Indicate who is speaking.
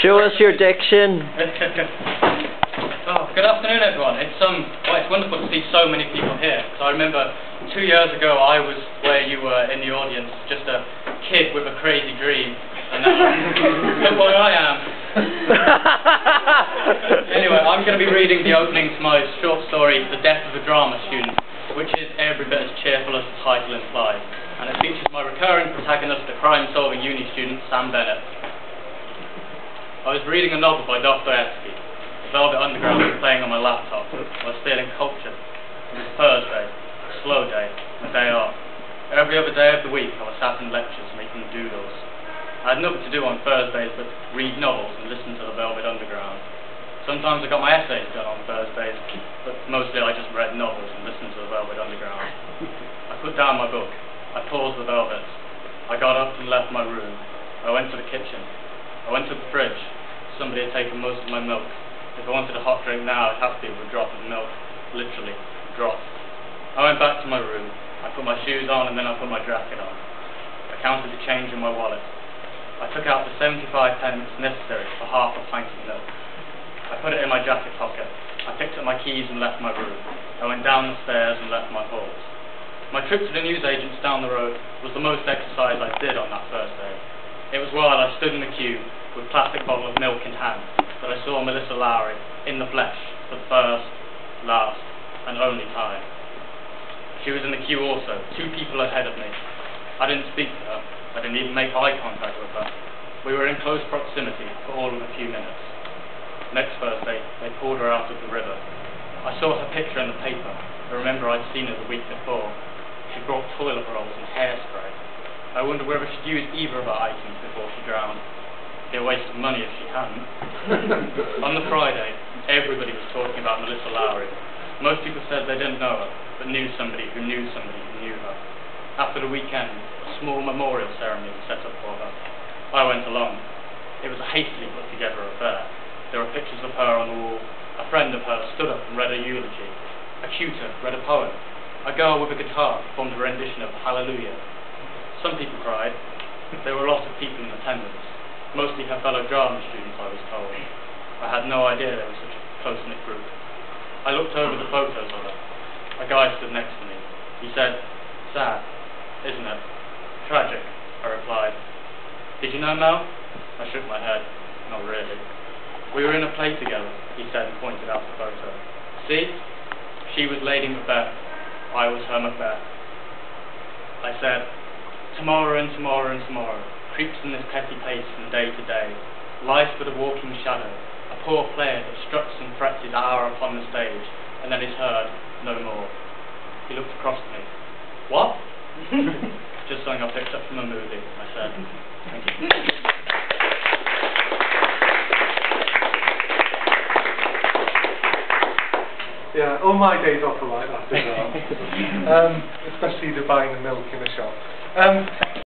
Speaker 1: Show us your diction.
Speaker 2: Oh, good afternoon, everyone. It's wonderful to see so many people here. So I remember 2 years ago I was where you were in the audience, just a kid with a crazy dream, and look where I am. Anyway, I'm going to be reading the opening to my short story, The Death of a Drama Student, which is every bit as cheerful as the title implies, and it features my recurring protagonist, a crime-solving uni student, Sam Bennett. I was reading a novel by Dostoevsky. The Velvet Underground was playing on my laptop. I was feeling cultured. It was a Thursday, a slow day, and a day off. Every other day of the week I was sat in lectures making doodles. I had nothing to do on Thursdays but read novels and listen to the Velvet Underground. Sometimes I got my essays done on Thursdays, but mostly I just read novels and listened to the Velvet Underground. I put down my book. I paused the Velvets. I got up and left my room. I went to the kitchen. I went to the fridge. Somebody had taken most of my milk. If I wanted a hot drink now, it'd have to be with a drop of milk. Literally, a drop. I went back to my room. I put my shoes on and then I put my jacket on. I counted the change in my wallet. I took out the 75 pence necessary for half a pint of milk. I put it in my jacket pocket. I picked up my keys and left my room. I went down the stairs and left my halls. My trip to the newsagent's down the road was the most exercise I did on that first day. It was while I stood in the queue with a plastic bottle of milk in hand that I saw Melissa Lowry in the flesh for the first, last, and only time. She was in the queue also, 2 people ahead of me. I didn't speak to her. I didn't even make eye contact with her. We were in close proximity for all of a few minutes. Next Thursday, they pulled her out of the river. I saw her picture in the paper. I remember I'd seen her the week before. She brought toilet rolls and hairspray. I wonder whether she'd used either of her items before she drowned. It'd be a waste of money if she hadn't. On the Friday, everybody was talking about Melissa Lowry. Most people said they didn't know her, but knew somebody who knew somebody who knew her. After the weekend, a small memorial ceremony was set up for her. I went along. It was a hastily put together affair. There were pictures of her on the wall. A friend of hers stood up and read a eulogy. A tutor read a poem. A girl with a guitar performed a rendition of Hallelujah. Some people cried. There were a lot of people in attendance. Mostly her fellow drama students, I was told. I had no idea there was such a close-knit group. I looked over the photos of her. A guy stood next to me. He said, "Sad, isn't it? Tragic," I replied. "Did you know Mel?" I shook my head. Not really. "We were in a play together," he said and pointed out the photo. "See? She was Lady Macbeth. I was her Macbeth." I said, "Tomorrow and tomorrow and tomorrow creeps in this petty pace from day to day. Life but a walking shadow, a poor player that struts and frets his hour upon the stage, and then is heard no more." He looked across to me. "What?" "Just something I picked up from a movie," I said. Thank you.
Speaker 3: Yeah, all my days off are like that as well. Especially the buying the milk in the shop.